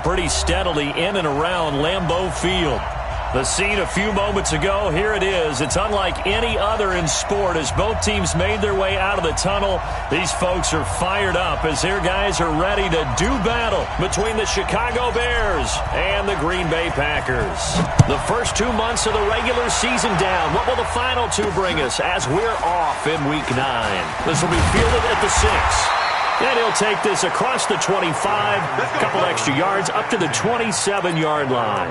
pretty steadily in and around Lambeau Field. The scene a few moments ago, here it is. It's unlike any other in sport as both teams made their way out of the tunnel. These folks are fired up as their guys are ready to do battle between the Chicago Bears and the Green Bay Packers. The first 2 months of the regular season down. What will the final two bring us as we're off in Week 9? This will be fielded at the 6. And he'll take this across the 25, a couple extra yards up to the 27-yard line.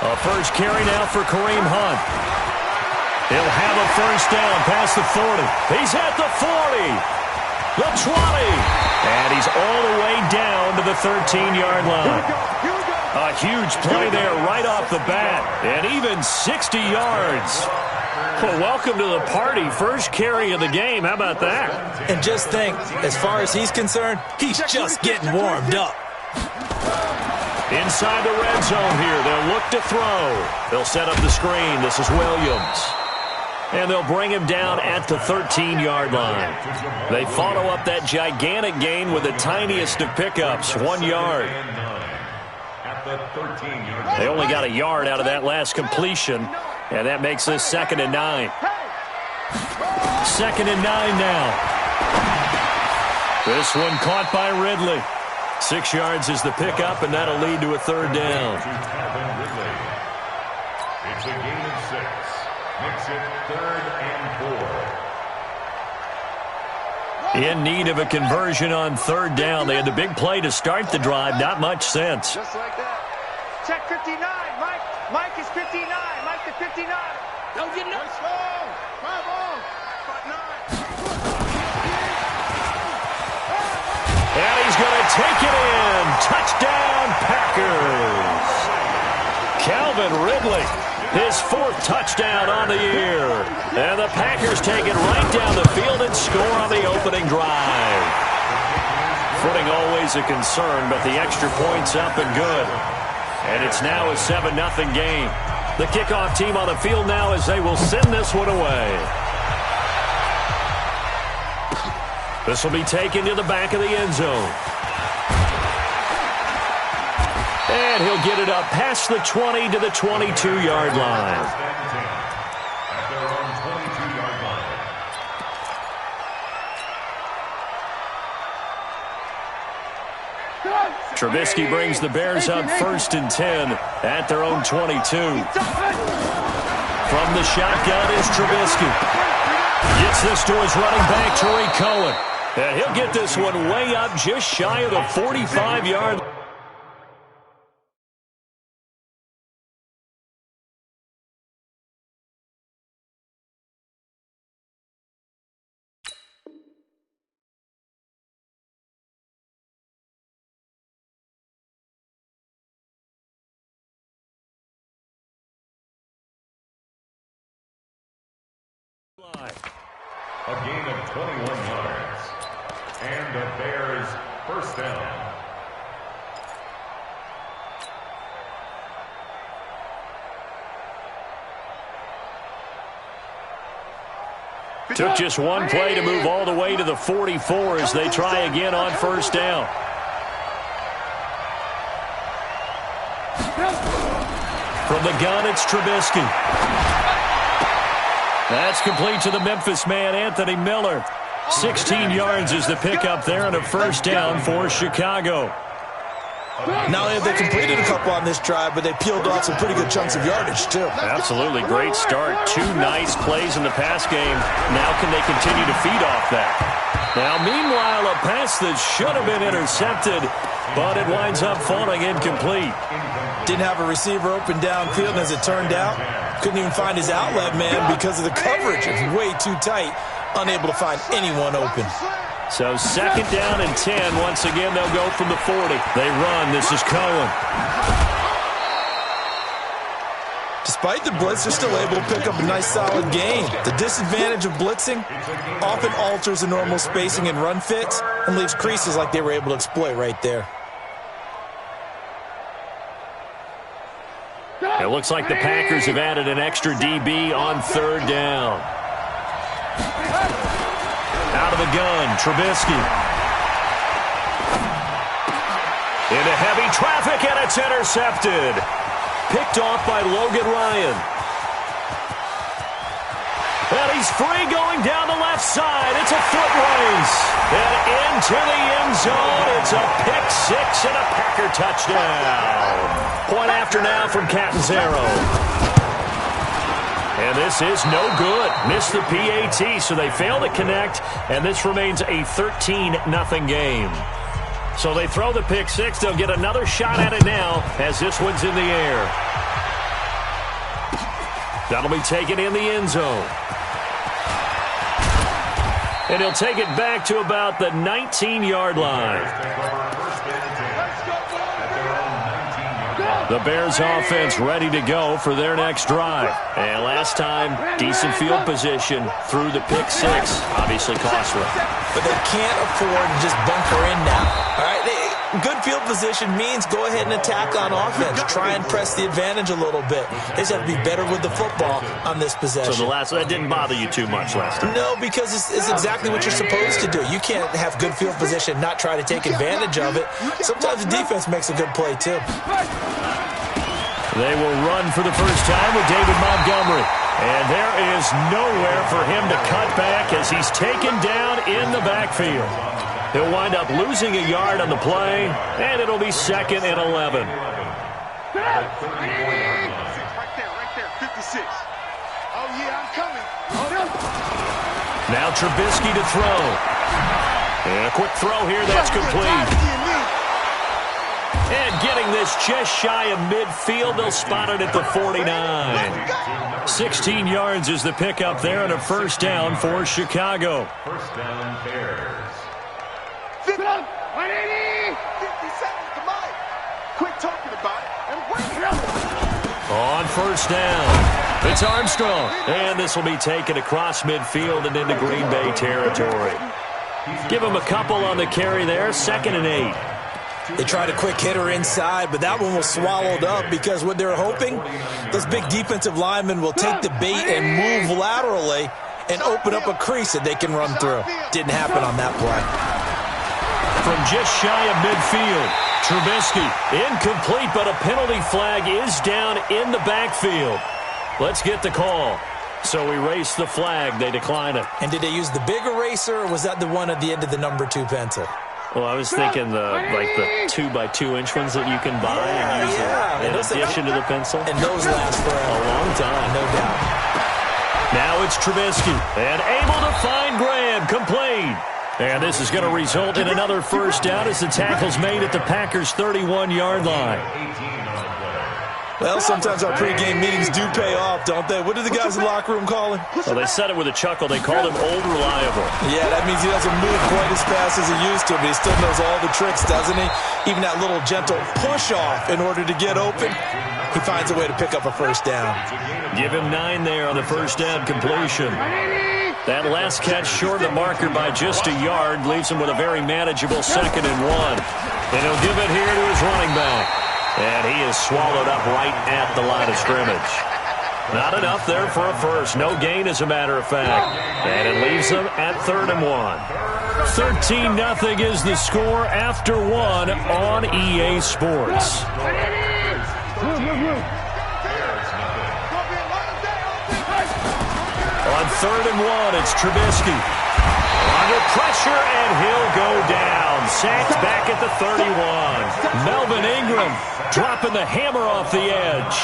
A first carry now for Kareem Hunt. He'll have a first down past the 40. He's at the 40, the 20, and he's all the way down to the 13-yard line. A huge play there right off the bat, and even 60 yards. Well, welcome to the party. First carry of the game. How about that? And just think, as far as he's concerned, he's just getting warmed up. Inside the red zone here, they'll look to throw. They'll set up the screen. This is Williams. And they'll bring him down at the 13-yard line. They follow up that gigantic gain with the tiniest of pickups, 1 yard. They only got a yard out of that last completion, and that makes this 2nd and 9. 2nd and 9 now. This one caught by Ridley. 6 yards is the pickup, and that'll lead to a 3rd down. It's a gain of 6. Makes it 3rd and 4. In need of a conversion on 3rd down. They had the big play to start the drive. Not much sense. Just like that. Check 59. Mike is 59. Mike to 59. Don't get no. Let's go. 5 on. 9. And he's going to take it in. Touchdown, Packers. Calvin Ridley, his 4th touchdown on the year. And the Packers take it right down the field and score on the opening drive. Footing always a concern, but the extra point's up and good. And it's now a 7-0 game. The kickoff team on the field now as they will send this one away. This will be taken to the back of the end zone. And he'll get it up past the 20 to the 22-yard line. Trubisky brings the Bears up 1st and 10 at their own 22. From the shotgun is Trubisky. Gets this to his running back, Tariq Cohen. And he'll get this one way up just shy of the 45-yard line. A gain of 21 yards. And the Bears first down. Took just one play to move all the way to the 44 as they try again on 1st down. From the gun, it's Trubisky. That's complete to the Memphis man, Anthony Miller. 16 yards is the pickup there and a 1st down for Chicago. Not only have they completed a couple on this drive, but they peeled off some pretty good chunks of yardage, too. Absolutely. Great start. 2 nice plays in the pass game. Now can they continue to feed off that? Now, meanwhile, a pass that should have been intercepted, but it winds up falling incomplete. Didn't have a receiver open downfield, and as it turned out, couldn't even find his outlet man because of the coverage. It's way too tight, unable to find anyone open. So 2nd down and 10. Once again, they'll go from the 40. They run. This is Cohen. Despite the blitz, they're still able to pick up a nice solid gain. The disadvantage of blitzing often alters the normal spacing and run fits. and leaves creases like they were able to exploit right there. It looks like the Packers have added an extra DB on third down. Out of the gun, Trubisky. Into heavy traffic, and it's intercepted. Picked off by Logan Ryan. And he's free going down the left side. It's a foot race. And into the end zone. It's a pick six and a Packer touchdown. Point after now from Catanzaro. And this is no good. Missed the PAT, so they fail to connect, and this remains a 13-0 game. So they throw the pick six. They'll get another shot at it now as this one's in the air. That'll be taken in the end zone. And he'll take it back to about the 19-yard line. The Bears offense ready to go for their next drive. And last time, decent field position through the pick six. Obviously costly. But they can't afford to just bunker in now. All right, good field position means go ahead and attack on offense. Try and press the advantage a little bit. They just have to be better with the football on this possession. So that didn't bother you too much last time? No, because it's exactly what you're supposed to do. You can't have good field position and not try to take advantage of it. Sometimes the defense makes a good play, too. They will run for the first time with David Montgomery. And there is nowhere for him to cut back as he's taken down in the backfield. He'll wind up losing a yard on the play, and it'll be 2nd and 11. Right there, 56. Oh, yeah, I'm coming. Now Trubisky to throw. And a quick throw here, that's complete. And getting this just shy of midfield, they'll spot it at the 49. 16 yards is the pickup there, and a first down for Chicago. First down, Bears. 50, 180, 57, come on. Quit talking about it. On first down, it's Armstrong. And this will be taken across midfield and into Green Bay territory. Give him a couple on the carry there, 2nd and 8. They tried a quick hitter inside, but that one was swallowed up because what they're hoping, those big defensive linemen will take the bait and move laterally and open up a crease that they can run through. Didn't happen on that play. From just shy of midfield, Trubisky incomplete, but a penalty flag is down in the backfield. Let's get the call. So we race the flag. They decline it. And did they use the big eraser, or was that the one at the end of the number 2 pencil? Well, I was thinking the 2x2-inch ones that you can buy and use in addition to the pencil. And those last for a long time. No doubt. Now it's Trubisky, and able to find Graham, complete. And this is going to result in another first down as the tackle's made at the Packers' 31-yard line. Well, sometimes our pregame meetings do pay off, don't they? What do the guys in the locker room call him? Well, they said it with a chuckle. They called him Old Reliable. Yeah, that means he doesn't move quite as fast as he used to, but he still knows all the tricks, doesn't he? Even that little gentle push-off in order to get open, he finds a way to pick up a first down. Give him 9 there on the first down completion. That last catch short of the marker by just a yard leaves him with a very manageable 2nd and 1. And he'll give it here to his running back. And he is swallowed up right at the line of scrimmage. Not enough there for a first. No gain, as a matter of fact. And it leaves them at 3rd and 1. 13-0 is the score after 1 on EA Sports. On 3rd and 1, it's Trubisky. Under pressure, and he'll go down. Sacked back at the 31. Melvin Ingram dropping the hammer off the edge.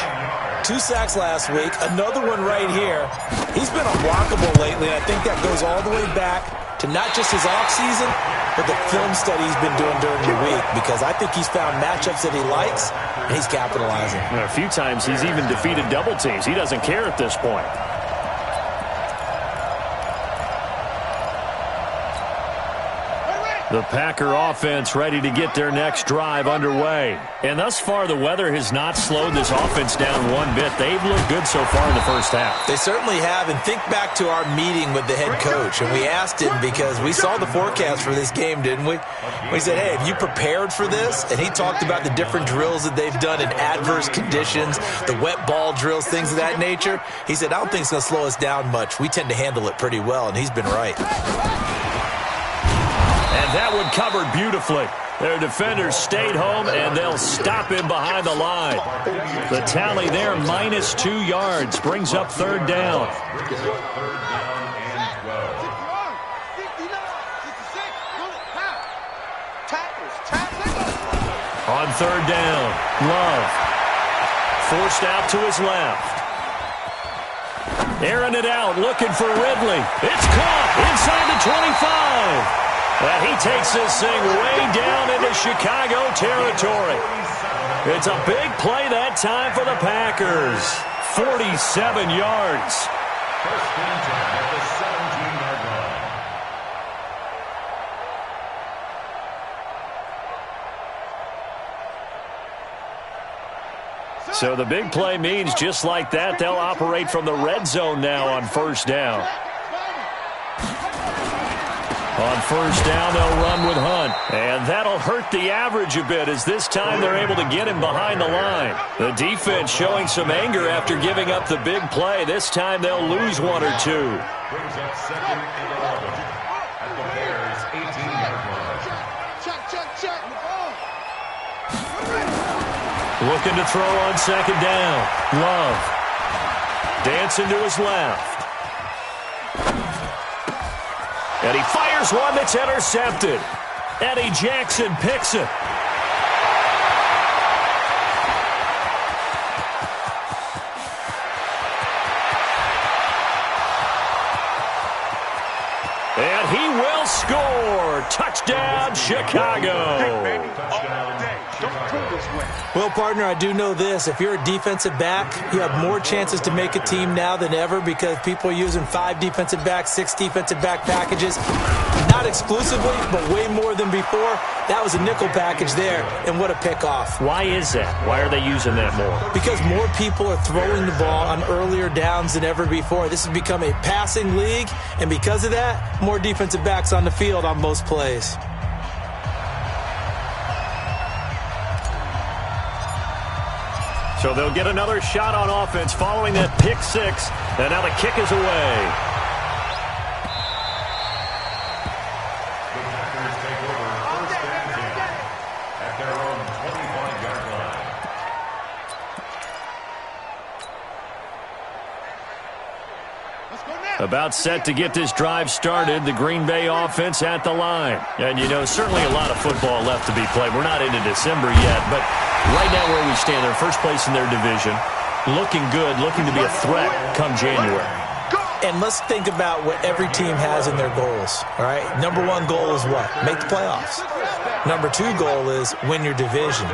2 sacks last week, another one right here. He's been unblockable lately, and I think that goes all the way back to not just his offseason, but the film study he's been doing during the week, because I think he's found matchups that he likes, and he's capitalizing. A few times he's even defeated double teams. He doesn't care at this point. The Packer offense ready to get their next drive underway. And thus far, the weather has not slowed this offense down one bit. They've looked good so far in the first half. They certainly have. And think back to our meeting with the head coach. And we asked him, because we saw the forecast for this game, didn't we? We said, hey, have you prepared for this? And he talked about the different drills that they've done in adverse conditions, the wet ball drills, things of that nature. He said, I don't think it's going to slow us down much. We tend to handle it pretty well, and he's been right. And that one covered beautifully. Their defenders stayed home, and they'll stop him behind the line. The tally there, -2 yards, brings up third down. On third down, Love. Forced out to his left. Airing it out, looking for Ridley. It's caught inside the 25. And he takes this thing way down into Chicago territory. It's a big play that time for the Packers. 47 yards. First and 10 at the 17-yard line. So the big play means just like that, they'll operate from the red zone now on first down. On first down, they'll run with Hunt. And that'll hurt the average a bit, as this time they're able to get him behind the line. The defense showing some anger after giving up the big play. This time they'll lose one or two. Brings up second and 11 at the Bears' 18-yard line. Check. Looking to throw on second down. Love. Dancing to his left. And he fires one that's intercepted. Eddie Jackson picks it. And he will score. Touchdown, Chicago. Well, partner, I do know this. If you're a defensive back, you have more chances to make a team now than ever, because people are using 5 defensive backs, 6 defensive back packages. Not exclusively, but way more than before. That was a nickel package there, and what a pickoff. Why is that? Why are they using that more? Because more people are throwing the ball on earlier downs than ever before. This has become a passing league, and because of that, more defensive backs on the field on most plays. So they'll get another shot on offense following that pick six. And now the kick is away. The Packers take over first and 10 at their own 25-yard line. About set to get this drive started, the Green Bay offense at the line. And, you know, certainly a lot of football left to be played. We're not into December yet, but right now where we stand, they're first place in their division. Looking good, looking to be a threat come January. And let's think about what every team has in their goals, all right? Number 1 goal is what? Make the playoffs. Number 2 goal is win your division.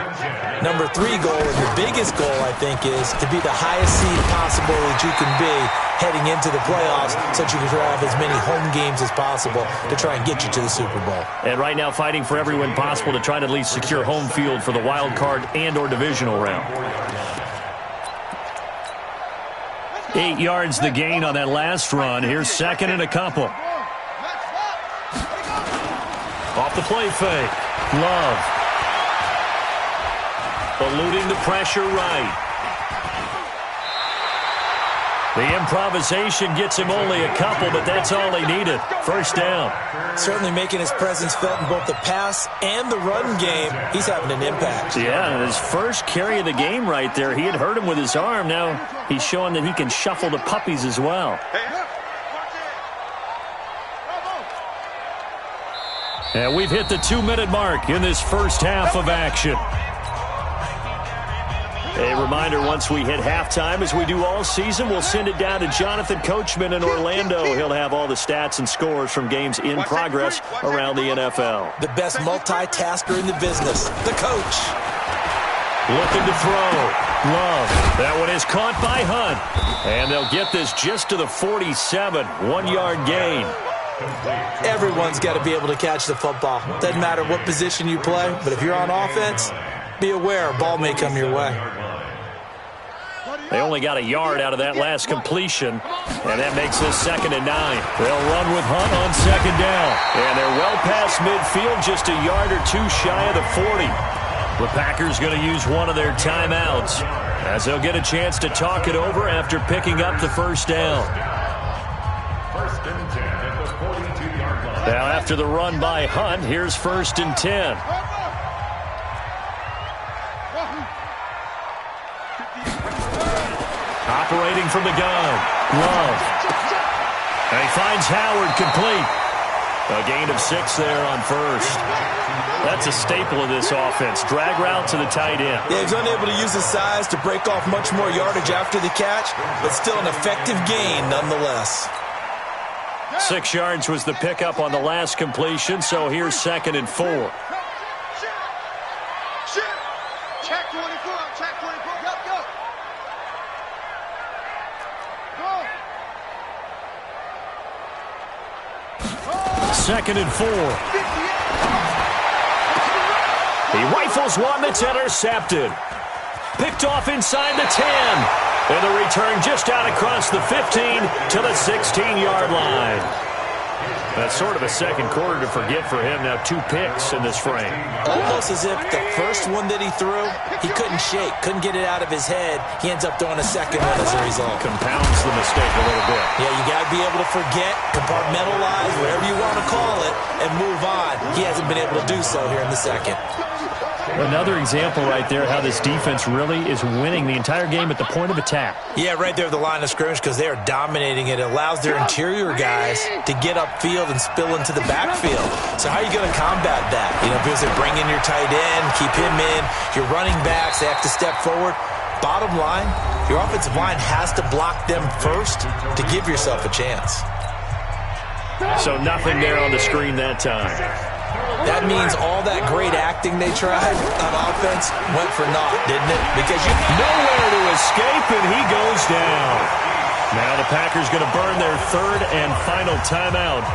Number 3 goal, and the biggest goal, I think, is to be the highest seed possible that you can be heading into the playoffs, so that you can have as many home games as possible to try and get you to the Super Bowl. And right now fighting for every win possible to try to at least secure home field for the wild card and or divisional round. 8 yards the gain on that last run. Here's second and a couple. Off the play fake. Love. Eluding the pressure right. The improvisation gets him only a couple, but that's all he needed. First down. Certainly making his presence felt in both the pass and the run game. He's having an impact. Yeah, and his first carry of the game right there, he had hurt him with his arm. Now he's showing that he can shuffle the puppies as well. And we've hit the 2-minute mark in this first half of action. A reminder, once we hit halftime, as we do all season, we'll send it down to Jonathan Coachman in Orlando. He'll have all the stats and scores from games in progress around the NFL. The best multitasker in the business, the coach. Looking to throw. Love. That one is caught by Hunt. And they'll get this just to the 47. 1-yard gain. Everyone's got to be able to catch the football. Doesn't matter what position you play, but if you're on offense, be aware a ball may come your way. They only got a yard out of that last completion, and that makes this 2nd and 9. They'll run with Hunt on 2nd down, and they're well past midfield, just a yard or two shy of the 40. The Packers going to use one of their timeouts, as they'll get a chance to talk it over after picking up the first down. 1st and 10 at the 42-yard line. Now after the run by Hunt, here's 1st and 10. Operating from the gun, Love. And he finds Howard complete. A gain of 6 there on 1st. That's a staple of this offense. Drag route to the tight end. Yeah, he's unable to use his size to break off much more yardage after the catch, but still an effective gain nonetheless. 6 yards was the pickup on the last completion, so here's 2nd and 4. Check 24. Check 24. Go. 2nd and 4. He rifles one that's intercepted. Picked off inside the 10. And the return just out across the 15 to the 16-yard line. That's sort of a second quarter to forget for him. Now 2 picks in this frame. Almost as if the first one that he threw, he couldn't shake, couldn't get it out of his head. He ends up throwing a second one as a result. Compounds the mistake a little bit. Yeah, you got to be able to forget, compartmentalize, whatever you want to call it, and move on. He hasn't been able to do so here in the second. Another example right there how this defense really is winning the entire game at the point of attack. Yeah, right there at the line of scrimmage because they are dominating it. It allows their interior guys to get upfield and spill into the backfield. So how are you going to combat that? You know, because they bring in your tight end, keep him in. Your running backs, they have to step forward. Bottom line, your offensive line has to block them first to give yourself a chance. So nothing there on the screen that time. That means all that great acting they tried on offense went for naught, didn't it? Because you nowhere to escape, and he goes down. Now the Packers going to burn their 3rd and final timeout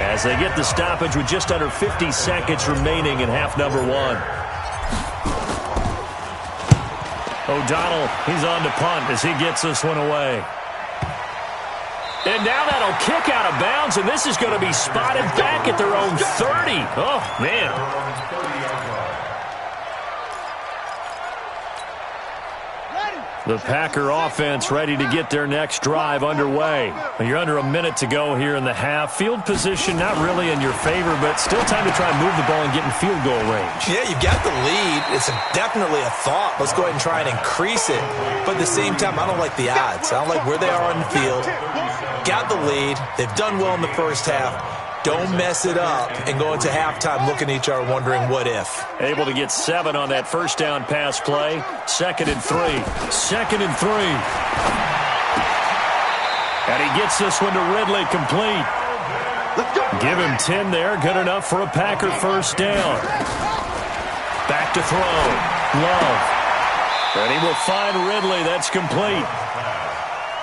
as they get the stoppage with just under 50 seconds remaining in half number 1. O'Donnell, he's on to punt as he gets this one away. And now that'll kick out of bounds, and this is going to be spotted back at their own 30. Oh, man. The Packer offense ready to get their next drive underway. You're under a minute to go here in the half. Field position not really in your favor, but still time to try and move the ball and get in field goal range. Yeah, you've got the lead. It's definitely a thought. Let's go ahead and try and increase it. But at the same time, I don't like the odds. I don't like where they are on the field. Got the lead. They've done well in the first half. Don't mess it up and go into halftime looking at each other wondering what if. Able to get 7 on that first down pass play. 2nd and 3. 2nd and 3. And he gets this one to Ridley complete. Give him 10 there. Good enough for a Packer first down. Back to throw. Love. And he will find Ridley. That's complete.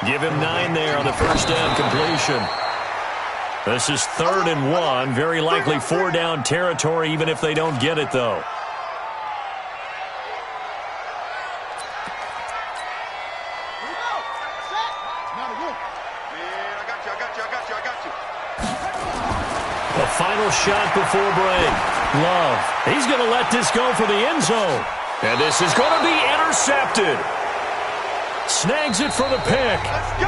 Give him 9 there on the first down completion. This is 3rd and 1. Very likely 4-down territory, even if they don't get it, though. The final shot before break. Love. He's going to let this go for the end zone. And this is going to be intercepted. Snags it for the pick.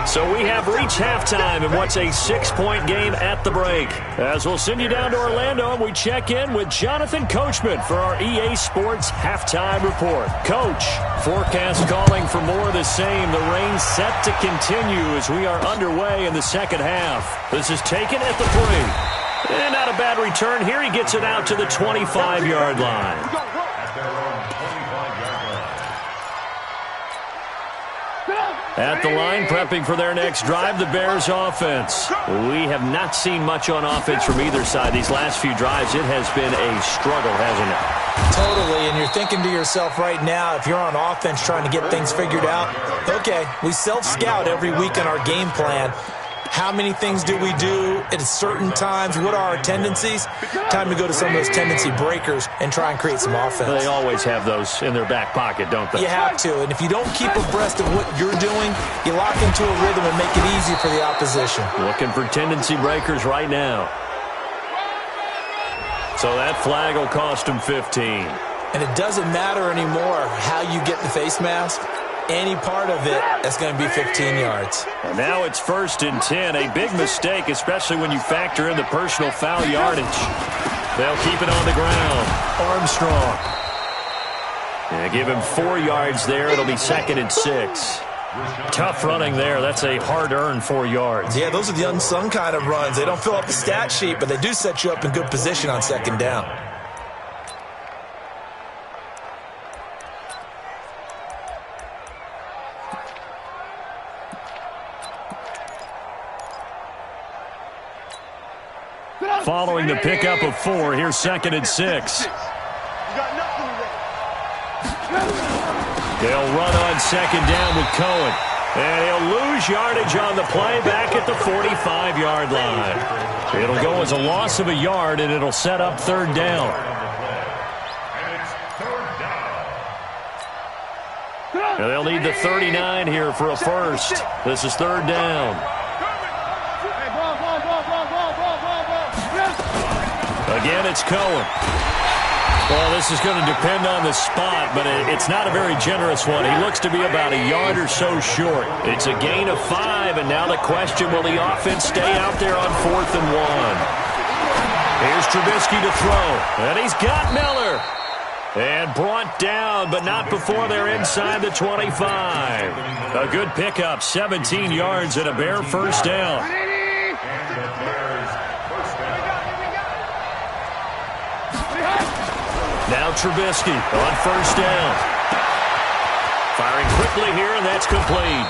So we have reached halftime in what's a 6-point game at the break. As we'll send you down to Orlando, and we check in with Jonathan Coachman for our EA Sports Halftime Report. Coach, forecast calling for more of the same. The rain set to continue as we are underway in the second half. This is taken at the 3. And not a bad return here. He gets it out to the 25-yard line. At the line, prepping for their next drive, the Bears offense. We have not seen much on offense from either side. These last few drives, it has been a struggle, hasn't it? Totally, and you're thinking to yourself right now, if you're on offense trying to get things figured out, okay, we self-scout every week in our game plan. How many things do we do at certain times? What are our tendencies? Time to go to some of those tendency breakers and try and create some offense. They always have those in their back pocket, don't they? You have to, and if you don't keep abreast of what you're doing, you lock into a rhythm and make it easy for the opposition. Looking for tendency breakers right now. So that flag will cost him 15. And it doesn't matter anymore how you get the face mask. Any part of it, that's going to be 15 yards. And now it's 1st and 10. A big mistake, especially when you factor in the personal foul yardage. They'll keep it on the ground. Armstrong. Yeah, give him 4 yards there. It'll be 2nd and 6. Tough running there. That's a hard-earned 4 yards. Yeah, those are the unsung kind of runs. They don't fill up the stat sheet, but they do set you up in good position on 2nd down. Following the pickup of 4, here's 2nd and 6. They'll run on 2nd down with Cohen. And he'll lose yardage on the play back at the 45-yard line. It'll go as a loss of a yard, and it'll set up 3rd down. And it's 3rd down. And they'll need the 39 here for a first. This is 3rd down. Again, it's Cohen. Well, this is going to depend on the spot, but it's not a very generous one. He looks to be about a yard or so short. It's a gain of 5, and now the question, will the offense stay out there on 4th and 1? Here's Trubisky to throw, and he's got Miller. And brought down, but not before they're inside the 25. A good pickup, 17 yards and a Bear first down. Now Trubisky on 1st down. Firing quickly here, and that's complete.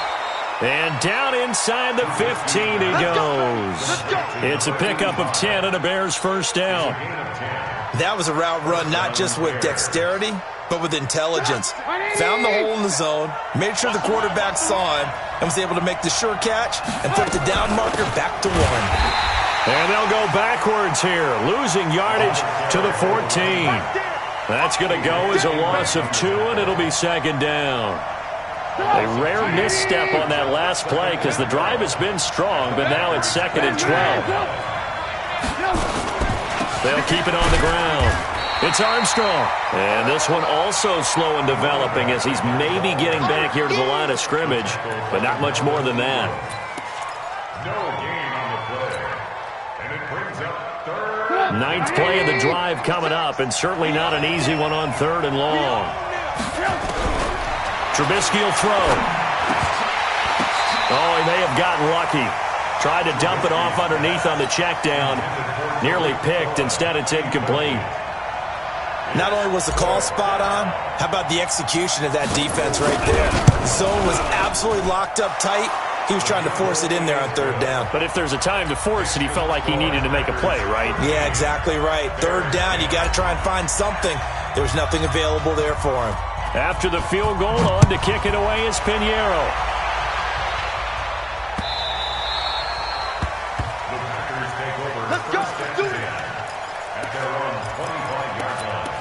And down inside the 15 he goes. It's a pickup of 10 and a Bears first down. That was a route run not just with dexterity, but with intelligence. Found the hole in the zone, made sure the quarterback saw him, and was able to make the sure catch and put the down marker back to 1. And they'll go backwards here, losing yardage to the 14. That's going to go as a loss of 2, and it'll be 2nd down. A rare misstep on that last play because the drive has been strong, but now it's 2nd and 12. They'll keep it on the ground. It's Armstrong. And this one also slow in developing as he's maybe getting back here to the line of scrimmage, but not much more than that. No gain on the play. And it brings up 3rd. 9th play of the drive coming up, and certainly not an easy one on 3rd and long. Trubisky will throw. Oh, he may have gotten lucky. Tried to dump it off underneath on the check down. Nearly picked. Instead, it's incomplete. Not only was the call spot on, how about the execution of that defense right there? The zone was absolutely locked up tight. He was trying to force it in there on 3rd down. But if there's a time to force it, he felt like he needed to make a play, right? Yeah, exactly right. 3rd down, you got to try and find something. There was nothing available there for him. After the field goal, on to kick it away is Pinheiro. The Packers take over. Let's go. Do it. At their own 25-yard line.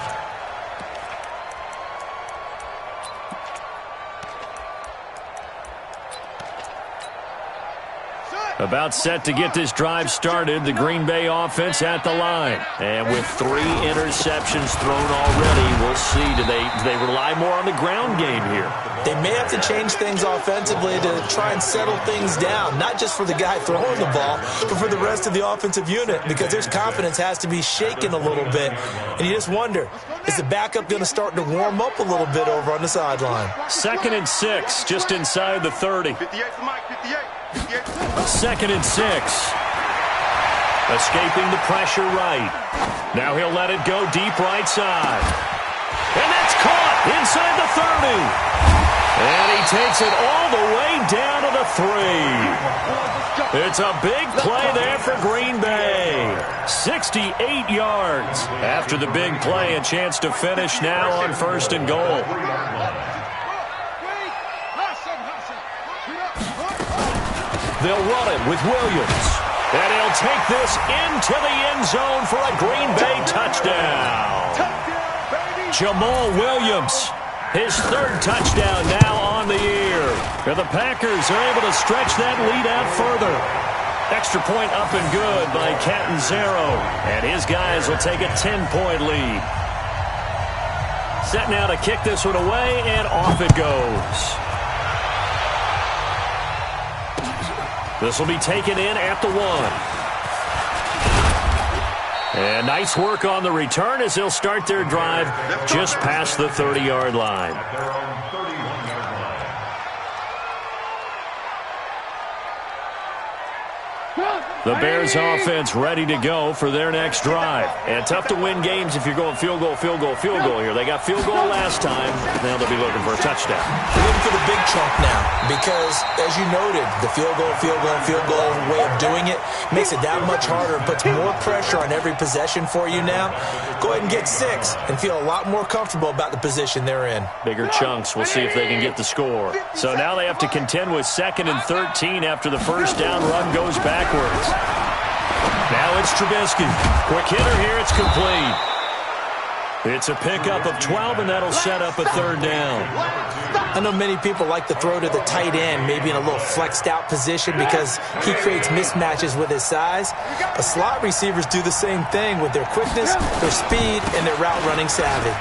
About set to get this drive started, the Green Bay offense at the line. And with 3 interceptions thrown already, we'll see. Do they rely more on the ground game here? They may have to change things offensively to try and settle things down, not just for the guy throwing the ball, but for the rest of the offensive unit, because their confidence has to be shaken a little bit. And you just wonder, is the backup going to start to warm up a little bit over on the sideline? 2nd and 6, just inside the 30. 58 for Mike, 58. 2nd and 6. Escaping the pressure right. Now he'll let it go deep right side. And that's caught inside the 30. And he takes it all the way down to the 3. It's a big play there for Green Bay. 68 yards. After the big play, a chance to finish now on 1st and goal. They'll run it with Williams. And he'll take this into the end zone for a Green Bay touchdown. Jamal Williams, his third touchdown now on the year. And the Packers are able to stretch that lead out further. Extra point up and good by Catanzaro. And his guys will take a 10-point lead. Set now to kick this one away, and off it goes. This will be taken in at the 1. And nice work on the return as they'll start their drive just past the 30-yard line. The Bears offense ready to go for their next drive. And tough to win games if you're going field goal, field goal, field goal here. They got field goal last time. Now they'll be looking for a touchdown. They're looking for the big chunk now because, as you noted, the field goal way of doing it makes it that much harder and puts more pressure on every possession for you now. Go ahead and get 6 and feel a lot more comfortable about the position they're in. Bigger chunks. We'll see if they can get the score. So now they have to contend with 2nd and 13 after the first down run goes backwards. Now it's Trubisky. Quick hitter here. It's complete. It's a pickup of 12, and that'll set up a 3rd down. I know many people like to throw to the tight end, maybe in a little flexed out position because he creates mismatches with his size. But slot receivers do the same thing with their quickness, their speed, and their route running savvy.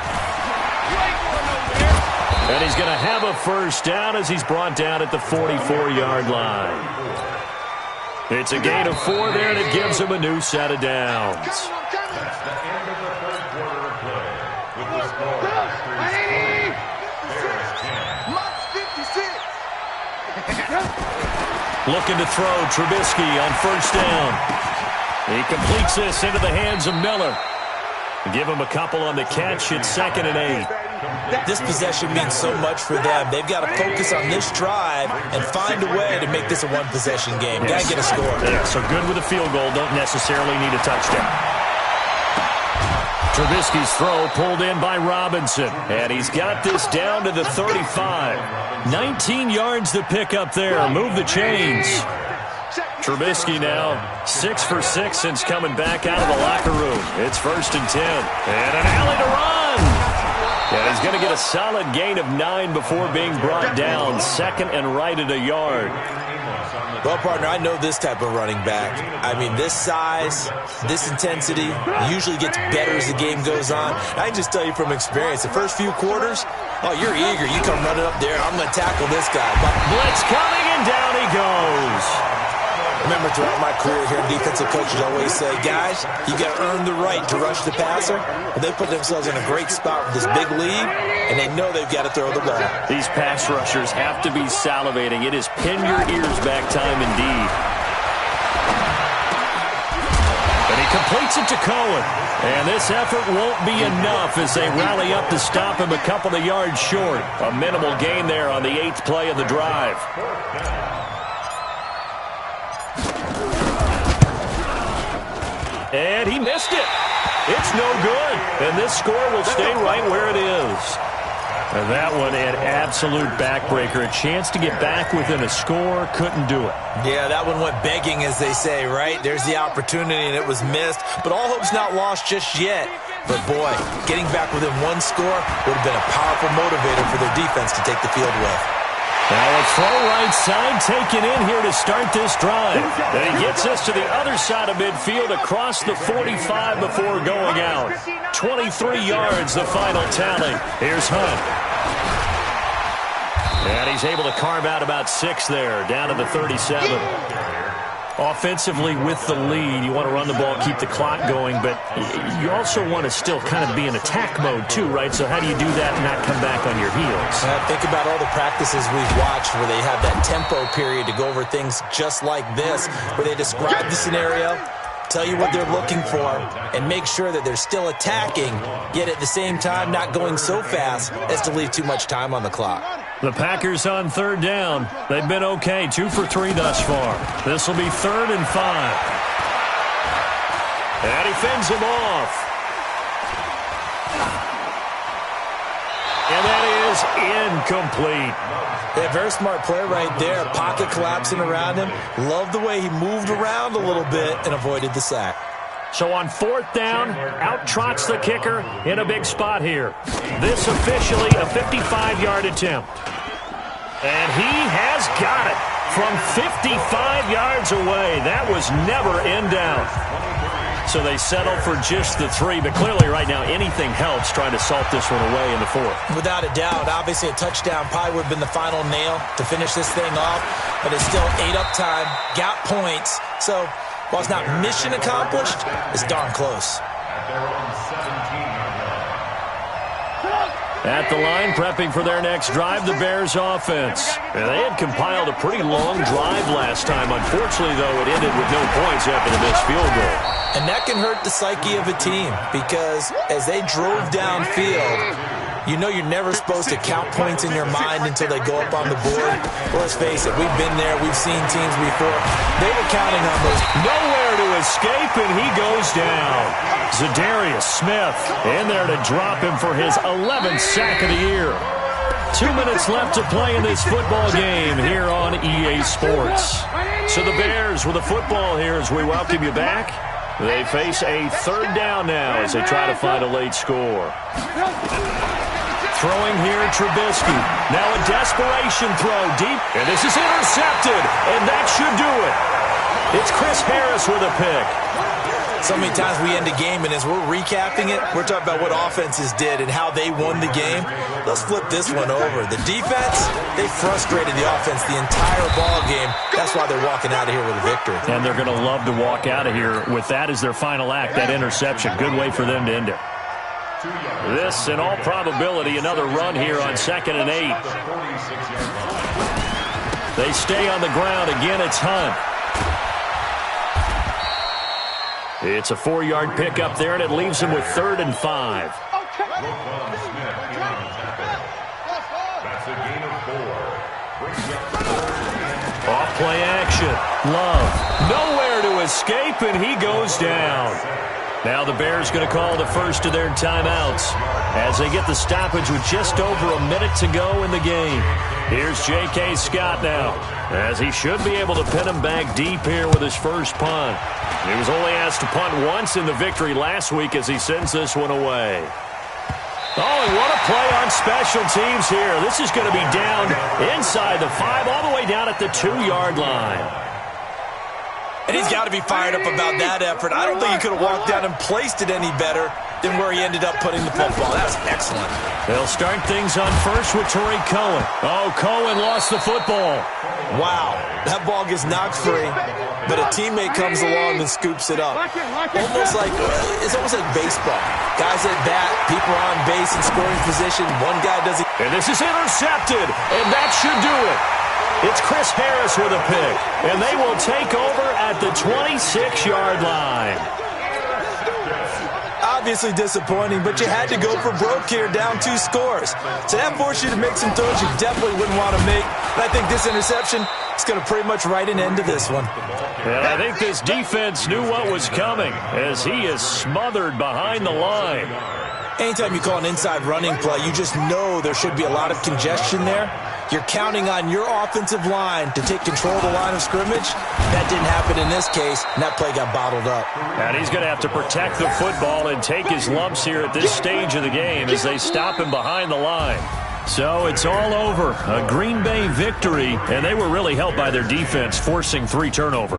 And he's going to have a first down as he's brought down at the 44-yard line. It's a gain of 4 there, and it gives him a new set of downs. That's the end of the third quarter of play. With the score, Bears 10. Looking to throw Trubisky on first down. He completes this into the hands of Miller. Give him a couple on the catch. It's 2nd and 8. This possession means so much for them. They've got to focus on this drive and find a way to make this a one-possession game. Got to get a score. Yeah, so good with a field goal. Don't necessarily need a touchdown. Trubisky's throw pulled in by Robinson. And he's got this down to the 35. 19 yards to pick up there. Move the chains. Trubisky now 6 for 6 since coming back out of the locker room. It's 1st and 10. And an alley to run. And he's going to get a solid gain of 9 before being brought down. 2nd and right at a yard. Well, partner, I know this type of running back. I mean, this size, this intensity usually gets better as the game goes on. I can just tell you from experience, the first few quarters, oh, you're eager. You come running up there. I'm going to tackle this guy. But blitz coming, and down he goes. Remember, throughout my career here, defensive coaches always say, guys, you got to earn the right to rush the passer. And they put themselves in a great spot with this big lead, and they know they've got to throw the ball. These pass rushers have to be salivating. It is pin your ears back time indeed. And he completes it to Cohen. And this effort won't be enough as they rally up to stop him a couple of yards short. A minimal gain there on the 8th play of the drive. And he missed it. It's no good. And this score will stay right where it is. And that one an absolute backbreaker. A chance to get back within a score. Couldn't do it. Yeah, that one went begging, as they say, right? There's the opportunity, and it was missed. But all hope's not lost just yet. But, boy, getting back within one score would have been a powerful motivator for their defense to take the field with. Now a throw right side taken in here to start this drive. And he gets us to the other side of midfield across the 45 before going out. 23 yards, the final tally. Here's Hunt. And he's able to carve out about 6 there, down to the 37. Offensively with the lead, you want to run the ball, keep the clock going, but you also want to still kind of be in attack mode too, right? So how do you do that and not come back on your heels? Think about all the practices we've watched where they have that tempo period to go over things just like this, where they describe the scenario, tell you what they're looking for, and make sure that they're still attacking, yet at the same time not going so fast as to leave too much time on the clock. The Packers on 3rd down. They've been okay, 2 for 3 thus far. This will be 3rd and 5. And he fends him off. And that is incomplete. Yeah, very smart play right there. Pocket collapsing around him. Love the way he moved around a little bit and avoided the sack. So on 4th down, out trots the kicker in a big spot here. This officially a 55-yard attempt. And he has got it from 55 yards away. That was never in doubt. So they settle for just the 3, but clearly right now anything helps trying to salt this one away in the 4th. Without a doubt, obviously a touchdown probably would have been the final nail to finish this thing off, but it's still 8 up time, got points. So while it's not mission accomplished, it's darn close. At the line, prepping for their next drive, the Bears offense. And they had compiled a pretty long drive last time. Unfortunately, though, it ended with no points after the missed field goal. And that can hurt the psyche of a team because as they drove downfield, you know you're never supposed to count points in your mind until they go up on the board. Well, let's face it, we've been there. We've seen teams before. They were counting on those. Nowhere to escape, and he goes down. Zadarius Smith in there to drop him for his 11th sack of the year. 2 minutes left to play in this football game here on EA Sports. So the Bears with the football here as we welcome you back. They face a 3rd down now as they try to find a late score. Throwing here, Trubisky. Now a desperation throw deep, and this is intercepted, and that should do it. It's Chris Harris with a pick. So many times we end a game, and as we're recapping it, we're talking about what offenses did and how they won the game. Let's flip this one over. The defense, they frustrated the offense the entire ball game. That's why they're walking out of here with a victory. And they're going to love to walk out of here with that as their final act, that interception. Good way for them to end it. This, in all probability, another run here on 2nd and 8. They stay on the ground. Again, it's Hunt. It's a 4-yard pickup there, and it leaves him with 3rd and 5. Off play action. Love. Nowhere to escape, and he goes down. Now the Bears going to call the first of their timeouts as they get the stoppage with just over a minute to go in the game. Here's J.K. Scott now, as he should be able to pin him back deep here with his first punt. He was only asked to punt once in the victory last week as he sends this one away. Oh, and what a play on special teams here. This is going to be down inside the 5, all the way down at the 2-yard line. And he's got to be fired up about that effort. I don't think he could have walked down and placed it any better than where he ended up putting the football. That was excellent. They'll start things on first with Tariq Cohen. Oh, Cohen lost the football. Wow, that ball gets knocked free, but a teammate comes along and scoops it up. It's almost like baseball. Guys at bat, people are on base in scoring position. One guy doesn't. And this is intercepted, and that should do it. It's Chris Harris with a pick, and they will take over at the 26-yard line. Obviously disappointing, but you had to go for broke here, down 2 scores. So that forced you to make some throws you definitely wouldn't want to make. And I think this interception is going to pretty much write an end to this one. And I think this defense knew what was coming as he is smothered behind the line. Anytime you call an inside running play, you just know there should be a lot of congestion there. You're counting on your offensive line to take control of the line of scrimmage. That didn't happen in this case, and that play got bottled up. And he's going to have to protect the football and take his lumps here at this stage of the game as they stop him behind the line. So it's all over. A Green Bay victory, and they were really helped by their defense forcing 3 turnovers.